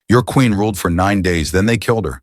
Your queen ruled for 9 days, then they killed her.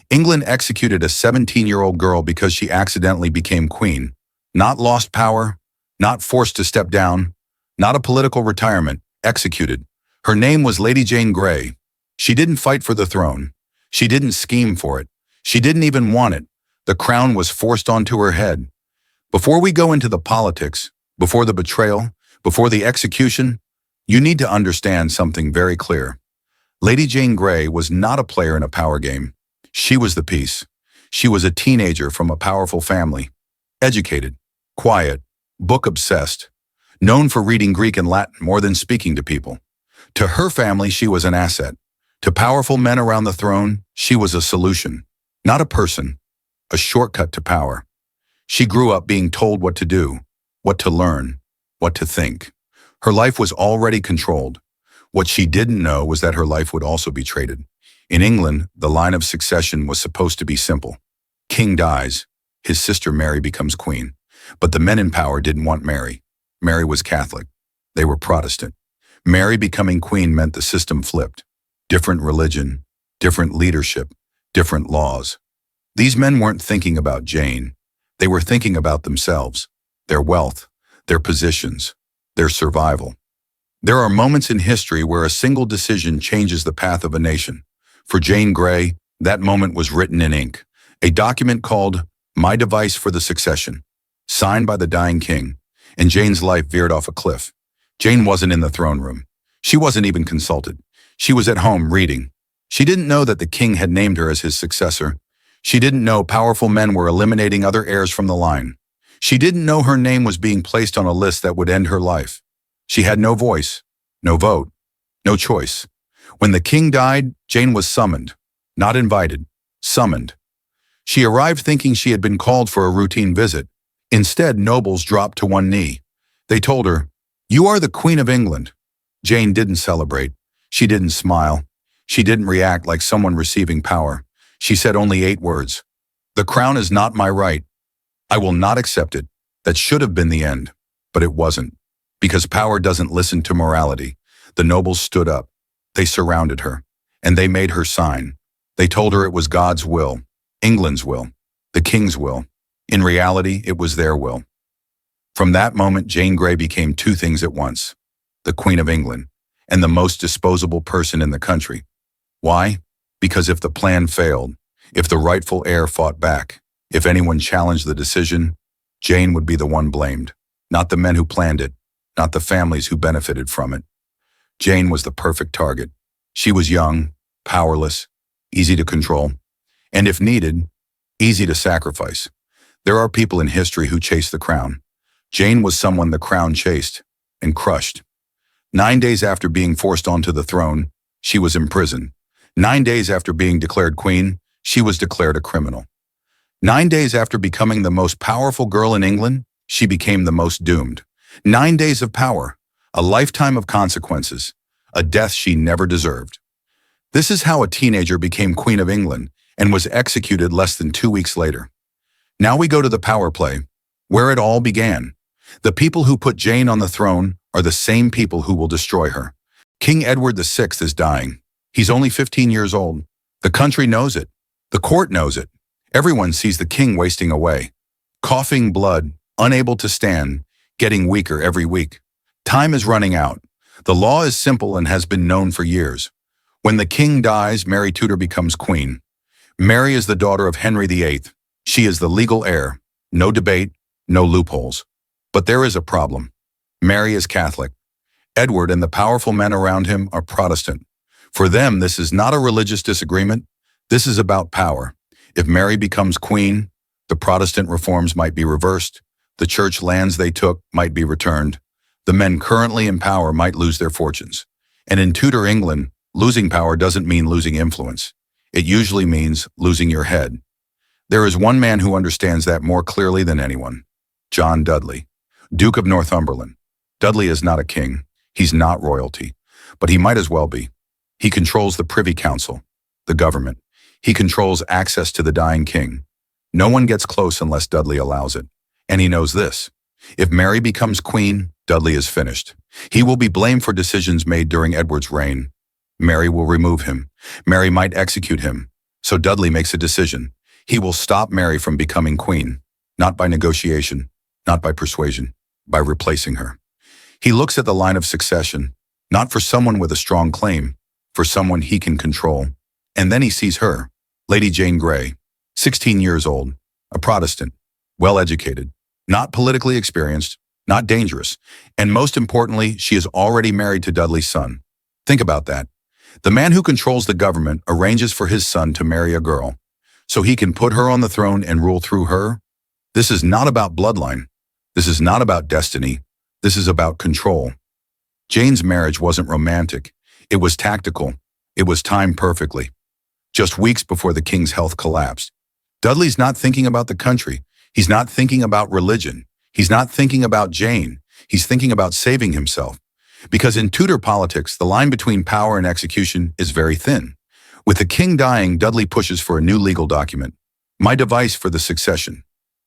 England executed a 17-year-old girl because she accidentally became queen. Not lost power, not forced to step down, not a political retirement, executed. Her name was Lady Jane Grey. She didn't fight for the throne. She didn't scheme for it. She didn't even want it. The crown was forced onto her head. Before we go into the politics, before the betrayal, before the execution, you need to understand something very clear. Lady Jane Grey was not a player in a power game. She was the piece. She was a teenager from a powerful family. Educated, quiet, book-obsessed, known for reading Greek and Latin more than speaking to people. To her family, she was an asset. To powerful men around the throne, she was a solution, not a person, a shortcut to power. She grew up being told what to do, what to learn, what to think. Her life was already controlled. What she didn't know was that her life would also be traded. In England, the line of succession was supposed to be simple. King dies, his sister Mary becomes queen. But the men in power didn't want Mary. Mary was Catholic. They were Protestant. Mary becoming queen meant the system flipped. Different religion, different leadership, different laws. These men weren't thinking about Jane. They were thinking about themselves, their wealth, their positions, their survival. There are moments in history where a single decision changes the path of a nation. For Jane Grey, that moment was written in ink, a document called My Device for the Succession, signed by the dying king, and Jane's life veered off a cliff. Jane wasn't in the throne room. She wasn't even consulted. She was at home reading. She didn't know that the king had named her as his successor. She didn't know powerful men were eliminating other heirs from the line. She didn't know her name was being placed on a list that would end her life. She had no voice, no vote, no choice. When the king died, Jane was summoned, not invited, summoned. She arrived thinking she had been called for a routine visit. Instead, nobles dropped to one knee. They told her, "You are the Queen of England." Jane didn't celebrate. She didn't smile. She didn't react like someone receiving power. She said only 8 words. "The crown is not my right. I will not accept it." That should have been the end, but it wasn't. Because power doesn't listen to morality. The nobles stood up. They surrounded her, and they made her sign. They told her it was God's will, England's will, the king's will. In reality, it was their will. From that moment, Jane Grey became 2 things at once: the Queen of England and the most disposable person in the country. Why? Because if the plan failed, if the rightful heir fought back, if anyone challenged the decision, Jane would be the one blamed, not the men who planned it, not the families who benefited from it. Jane was the perfect target. She was young, powerless, easy to control, and if needed, easy to sacrifice. There are people in history who chase the crown. Jane was someone the crown chased and crushed. 9 days after being forced onto the throne, she was imprisoned. 9 days after being declared queen, she was declared a criminal. 9 days after becoming the most powerful girl in England, she became the most doomed. 9 days of power, a lifetime of consequences, a death she never deserved. This is how a teenager became Queen of England and was executed less than 2 weeks later. Now we go to the power play, where it all began. The people who put Jane on the throne are the same people who will destroy her. King Edward VI is dying. He's only 15 years old. The country knows it. The court knows it. Everyone sees the king wasting away. Coughing blood, unable to stand, getting weaker every week. Time is running out. The law is simple and has been known for years. When the king dies, Mary Tudor becomes queen. Mary is the daughter of Henry VIII. She is the legal heir. No debate, no loopholes. But there is a problem. Mary is Catholic. Edward and the powerful men around him are Protestant. For them, this is not a religious disagreement. This is about power. If Mary becomes queen, the Protestant reforms might be reversed. The church lands they took might be returned. The men currently in power might lose their fortunes. And in Tudor England, losing power doesn't mean losing influence. It usually means losing your head. There is one man who understands that more clearly than anyone: John Dudley, Duke of Northumberland. Dudley is not a king. He's not royalty, but he might as well be. He controls the Privy Council, the government. He controls access to the dying king. No one gets close unless Dudley allows it. And he knows this: if Mary becomes queen, Dudley is finished. He will be blamed for decisions made during Edward's reign. Mary will remove him. Mary might execute him. So Dudley makes a decision. He will stop Mary from becoming queen, not by negotiation, not by persuasion, by replacing her. He looks at the line of succession, not for someone with a strong claim, for someone he can control. And then he sees her, Lady Jane Grey, 16 years old, a Protestant, well-educated, not politically experienced, not dangerous, and most importantly, she is already married to Dudley's son. Think about that. The man who controls the government arranges for his son to marry a girl, so he can put her on the throne and rule through her. This is not about bloodline. This is not about destiny. This is about control. Jane's marriage wasn't romantic. It was tactical. It was timed perfectly. Just weeks before the king's health collapsed. Dudley's not thinking about the country. He's not thinking about religion. He's not thinking about Jane. He's thinking about saving himself. Because in Tudor politics, the line between power and execution is very thin. With the king dying, Dudley pushes for a new legal document. My device for the succession.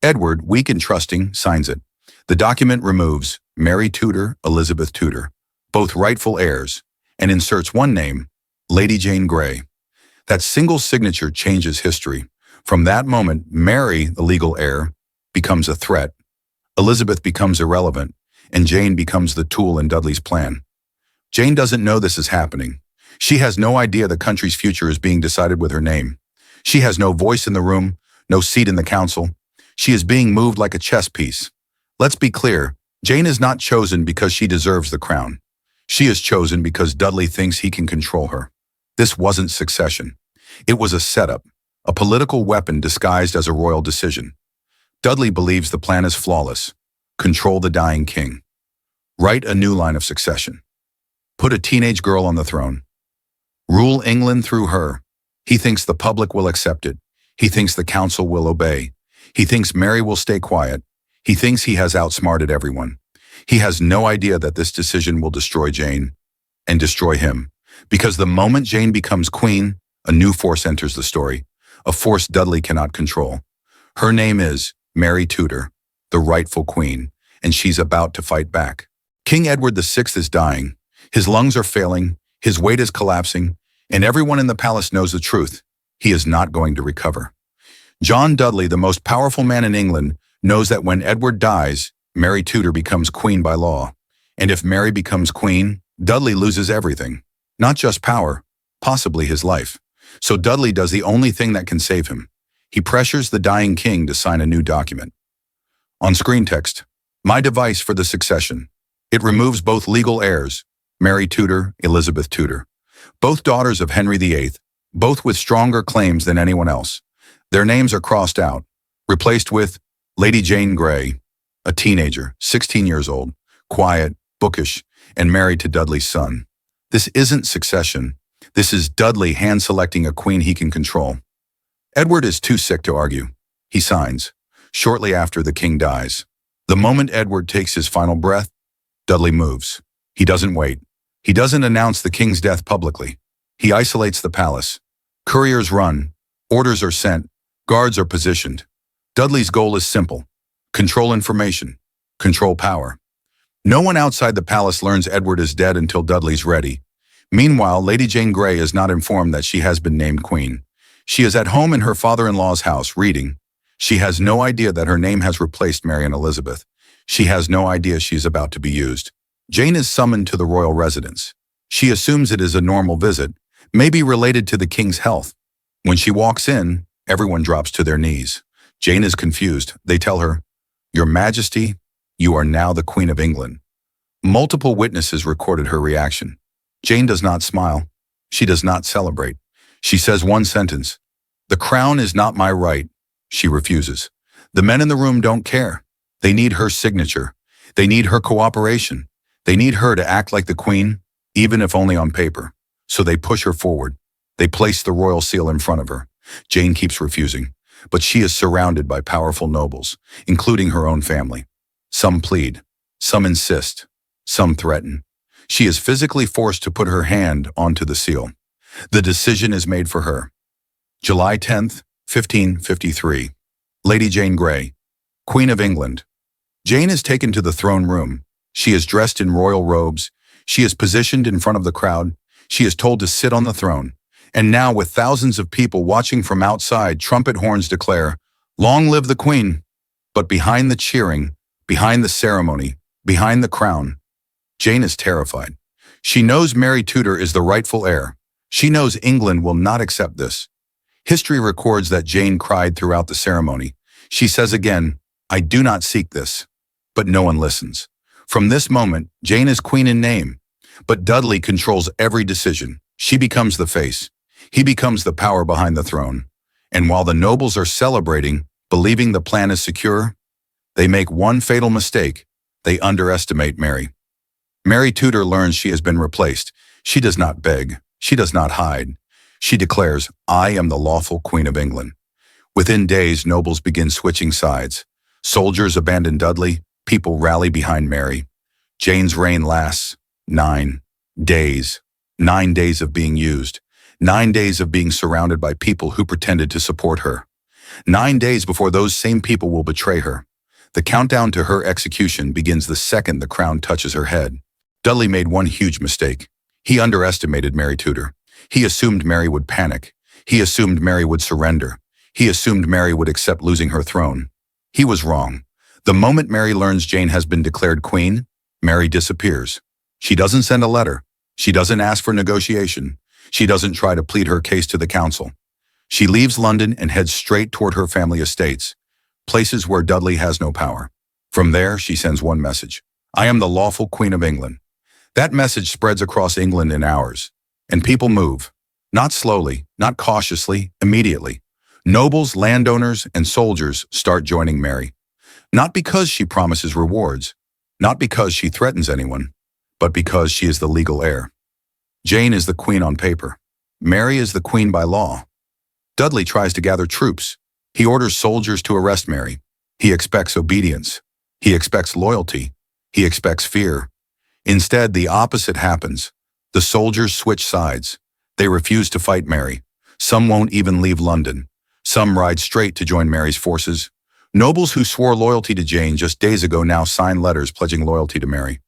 Edward, weak and trusting, signs it. The document removes Mary Tudor, Elizabeth Tudor, both rightful heirs, and inserts one name, Lady Jane Grey. That single signature changes history. From that moment, Mary, the legal heir, becomes a threat. Elizabeth becomes irrelevant, and Jane becomes the tool in Dudley's plan. Jane doesn't know this is happening. She has no idea the country's future is being decided with her name. She has no voice in the room, no seat in the council. She is being moved like a chess piece. Let's be clear, Jane is not chosen because she deserves the crown. She is chosen because Dudley thinks he can control her. This wasn't succession. It was a setup, a political weapon disguised as a royal decision. Dudley believes the plan is flawless. Control the dying king. Write a new line of succession. Put a teenage girl on the throne. Rule England through her. He thinks the public will accept it. He thinks the council will obey. He thinks Mary will stay quiet. He thinks he has outsmarted everyone. He has no idea that this decision will destroy Jane and destroy him. Because the moment Jane becomes queen, a new force enters the story, a force Dudley cannot control. Her name is Mary Tudor, the rightful queen, and she's about to fight back. King Edward VI is dying. His lungs are failing, his weight is collapsing, and everyone in the palace knows the truth. He is not going to recover. John Dudley, the most powerful man in England, knows that when Edward dies, Mary Tudor becomes queen by law. And if Mary becomes queen, Dudley loses everything. Not just power, possibly his life. So Dudley does the only thing that can save him. He pressures the dying king to sign a new document. On screen text, my device for the succession. It removes both legal heirs, Mary Tudor, Elizabeth Tudor, both daughters of Henry VIII, both with stronger claims than anyone else. Their names are crossed out, replaced with Lady Jane Grey, a teenager, 16 years old, quiet, bookish, and married to Dudley's son. This isn't succession. This is Dudley hand-selecting a queen he can control. Edward is too sick to argue. He signs. Shortly after, the king dies. The moment Edward takes his final breath, Dudley moves. He doesn't wait. He doesn't announce the king's death publicly. He isolates the palace. Couriers run. Orders are sent. Guards are positioned. Dudley's goal is simple. Control information. Control power. No one outside the palace learns Edward is dead until Dudley's ready. Meanwhile, Lady Jane Grey is not informed that she has been named queen. She is at home in her father-in-law's house, reading. She has no idea that her name has replaced Mary and Elizabeth. She has no idea she is about to be used. Jane is summoned to the royal residence. She assumes it is a normal visit, maybe related to the king's health. When she walks in, everyone drops to their knees. Jane is confused. They tell her, "Your Majesty, you are now the Queen of England." Multiple witnesses recorded her reaction. Jane does not smile. She does not celebrate. She says one sentence, "The crown is not my right." She refuses. The men in the room don't care. They need her signature. They need her cooperation. They need her to act like the queen, even if only on paper. So they push her forward. They place the royal seal in front of her. Jane keeps refusing, but she is surrounded by powerful nobles, including her own family. Some plead, some insist, some threaten. She is physically forced to put her hand onto the seal. The decision is made for her. July 10th, 1553. Lady Jane Grey, Queen of England. Jane is taken to the throne room. She is dressed in royal robes. She is positioned in front of the crowd. She is told to sit on the throne. And now, with thousands of people watching from outside, trumpet horns declare, "Long live the Queen!" But behind the cheering, behind the ceremony, behind the crown, Jane is terrified. She knows Mary Tudor is the rightful heir. She knows England will not accept this. History records that Jane cried throughout the ceremony. She says again, "I do not seek this." But no one listens. From this moment, Jane is queen in name. But Dudley controls every decision. She becomes the face. He becomes the power behind the throne. And while the nobles are celebrating, believing the plan is secure, they make one fatal mistake. They underestimate Mary. Mary Tudor learns she has been replaced. She does not beg. She does not hide. She declares, "I am the lawful Queen of England." Within days, nobles begin switching sides. Soldiers abandon Dudley. People rally behind Mary. Jane's reign lasts 9 days. 9 days of being used. 9 days of being surrounded by people who pretended to support her. 9 days before those same people will betray her. The countdown to her execution begins the second the crown touches her head. Dudley made one huge mistake. He underestimated Mary Tudor. He assumed Mary would panic. He assumed Mary would surrender. He assumed Mary would accept losing her throne. He was wrong. The moment Mary learns Jane has been declared queen, Mary disappears. She doesn't send a letter. She doesn't ask for negotiation. She doesn't try to plead her case to the council. She leaves London and heads straight toward her family estates, places where Dudley has no power. From there, she sends one message: "I am the lawful Queen of England." That message spreads across England in hours. And people move. Not slowly, not cautiously, immediately. Nobles, landowners, and soldiers start joining Mary. Not because she promises rewards, not because she threatens anyone, but because she is the legal heir. Jane is the queen on paper. Mary is the queen by law. Dudley tries to gather troops. He orders soldiers to arrest Mary. He expects obedience. He expects loyalty. He expects fear. Instead, the opposite happens. The soldiers switch sides. They refuse to fight Mary. Some won't even leave London. Some ride straight to join Mary's forces. Nobles who swore loyalty to Jane just days ago now sign letters pledging loyalty to Mary.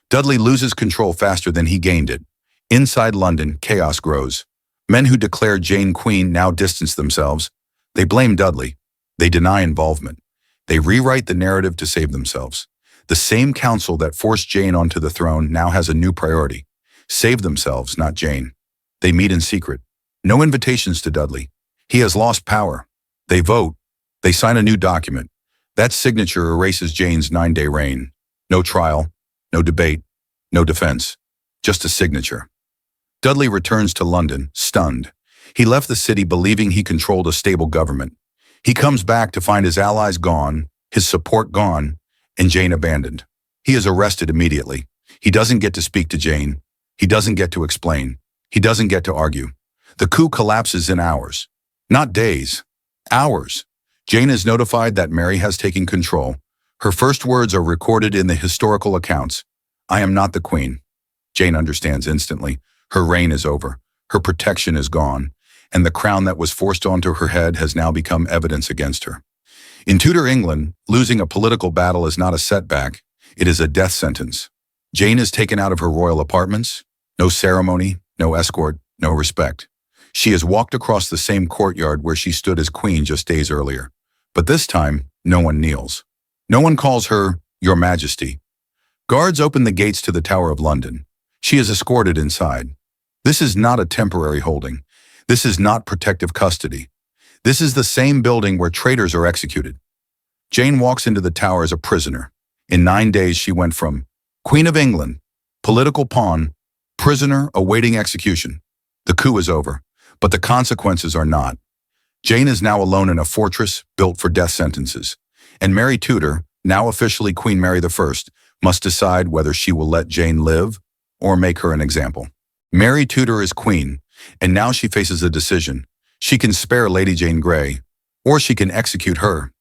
Dudley loses control faster than he gained it. Inside London, chaos grows. Men who declared Jane queen now distance themselves. They blame Dudley. They deny involvement. They rewrite the narrative to save themselves. The same council that forced Jane onto the throne now has a new priority: save themselves, not Jane. They meet in secret. No invitations to Dudley. He has lost power. They vote. They sign a new document. That signature erases Jane's 9-day reign. No trial, no debate, no defense. Just a signature. Dudley returns to London, stunned. He left the city believing he controlled a stable government. He comes back to find his allies gone, his support gone, and Jane abandoned. He is arrested immediately. He doesn't get to speak to Jane. He doesn't get to explain. He doesn't get to argue. The coup collapses in hours. Not days. Hours. Jane is notified that Mary has taken control. Her first words are recorded in the historical accounts: "I am not the queen." Jane understands instantly. Her reign is over. Her protection is gone. And the crown that was forced onto her head has now become evidence against her. In Tudor England, losing a political battle is not a setback. It is a death sentence. Jane is taken out of her royal apartments. No ceremony, no escort, no respect. She is walked across the same courtyard where she stood as queen just days earlier. But this time, no one kneels. No one calls her Your Majesty. Guards open the gates to the Tower of London. She is escorted inside. This is not a temporary holding. This is not protective custody. This is the same building where traitors are executed. Jane walks into the tower as a prisoner. In 9 days, she went from Queen of England, political pawn, prisoner awaiting execution. The coup is over, but the consequences are not. Jane is now alone in a fortress built for death sentences. And Mary Tudor, now officially Queen Mary I, must decide whether she will let Jane live or make her an example. Mary Tudor is queen, and now she faces a decision. She can spare Lady Jane Grey, or she can execute her.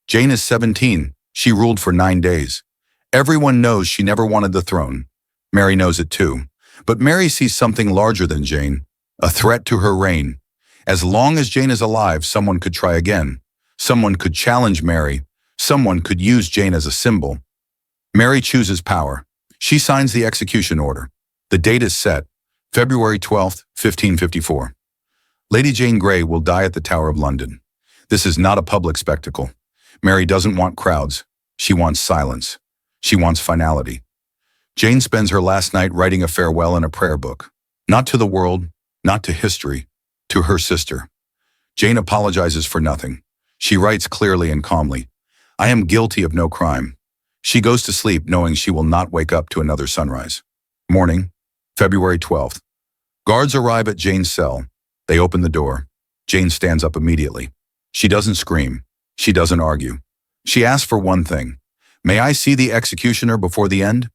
Jane is 17. She ruled for 9 days. Everyone knows she never wanted the throne. Mary knows it too. But Mary sees something larger than Jane, a threat to her reign. As long as Jane is alive, someone could try again. Someone could challenge Mary. Someone could use Jane as a symbol. Mary chooses power. She signs the execution order. The date is set. February 12th, 1554. Lady Jane Grey will die at the Tower of London. This is not a public spectacle. Mary doesn't want crowds. She wants silence. She wants finality. Jane spends her last night writing a farewell in a prayer book. Not to the world, not to history, to her sister. Jane apologizes for nothing. She writes clearly and calmly, "I am guilty of no crime." She goes to sleep knowing she will not wake up to another sunrise. Morning, February 12th. Guards arrive at Jane's cell. They open the door. Jane stands up immediately. She doesn't scream. She doesn't argue. She asks for one thing. "May I see the executioner before the end?"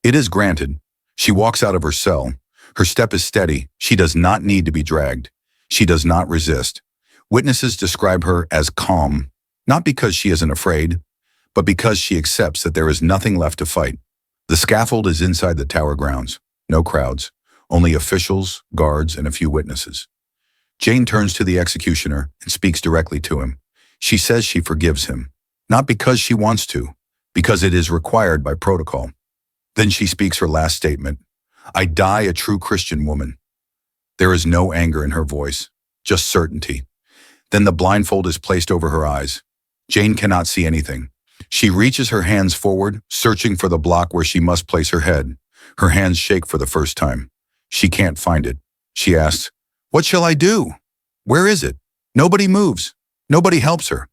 It is granted. She walks out of her cell. Her step is steady. She does not need to be dragged. She does not resist. Witnesses describe her as calm, not because she isn't afraid, but because she accepts that there is nothing left to fight. The scaffold is inside the tower grounds. No crowds, only officials, guards, and a few witnesses. Jane turns to the executioner and speaks directly to him. She says she forgives him, not because she wants to, because it is required by protocol. Then she speaks her last statement. "I die a true Christian woman." There is no anger in her voice, just certainty. Then the blindfold is placed over her eyes. Jane cannot see anything. She reaches her hands forward, searching for the block where she must place her head. Her hands shake for the first time. She can't find it. She asks, "What shall I do? Where is it?" Nobody moves. Nobody helps her.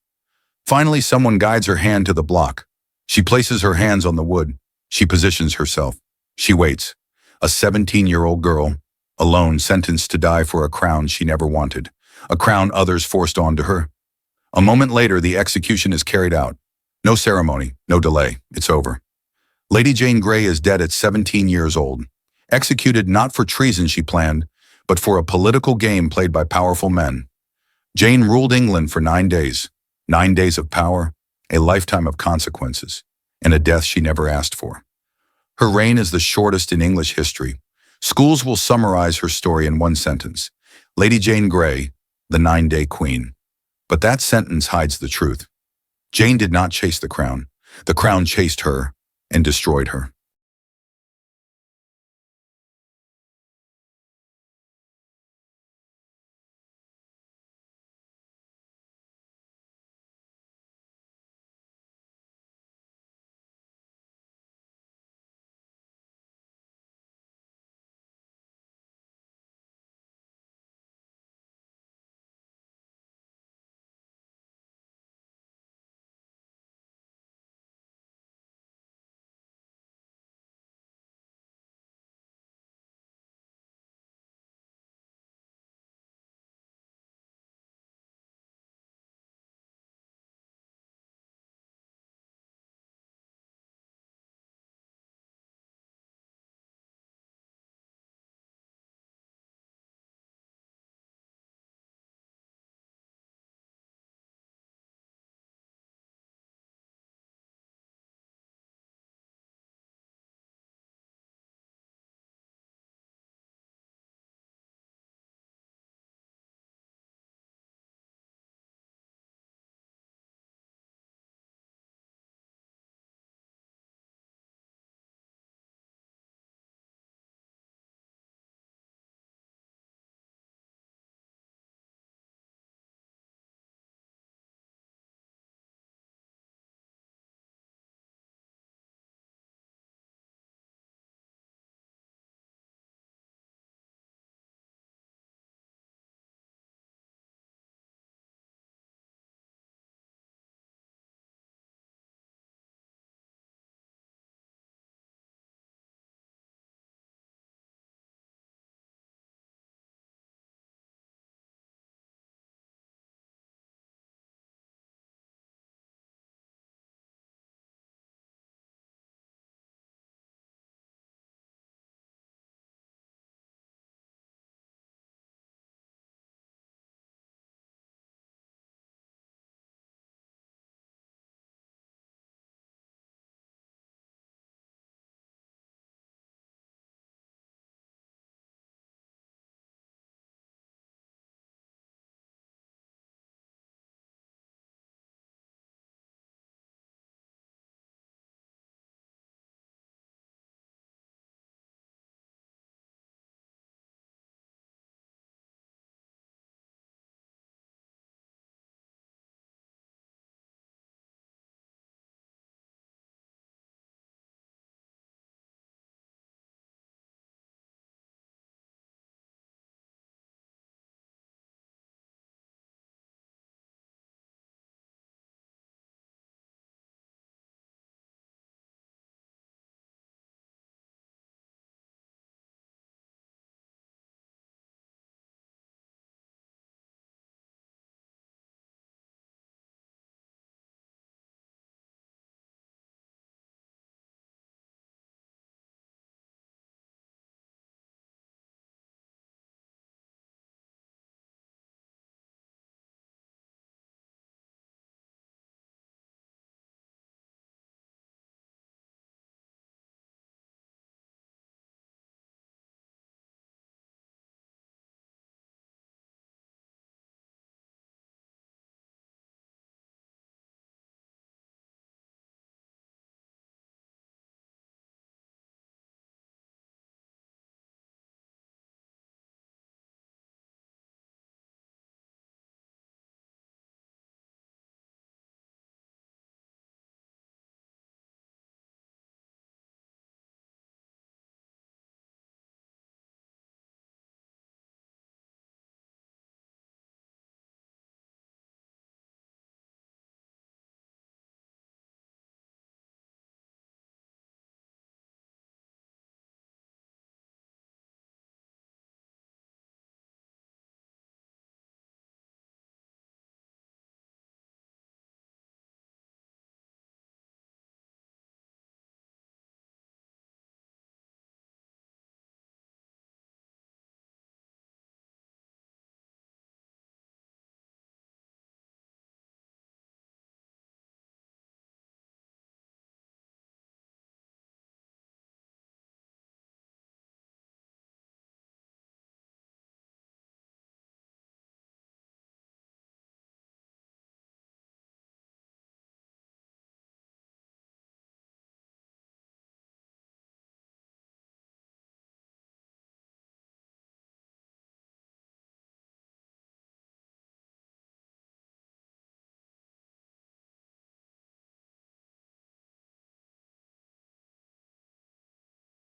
Finally, someone guides her hand to the block. She places her hands on the wood. She positions herself. She waits. A 17-year-old girl, alone, sentenced to die for a crown she never wanted, a crown others forced onto her. A moment later, the execution is carried out. No ceremony, no delay. It's over. Lady Jane Grey is dead at 17 years old, executed not for treason she planned, but for a political game played by powerful men. Jane ruled England for 9 days, 9 days of power, a lifetime of consequences, and a death she never asked for. Her reign is the shortest in English history. Schools will summarize her story in one sentence. Lady Jane Grey, the 9-day queen. But that sentence hides the truth. Jane did not chase the crown. The crown chased her and destroyed her.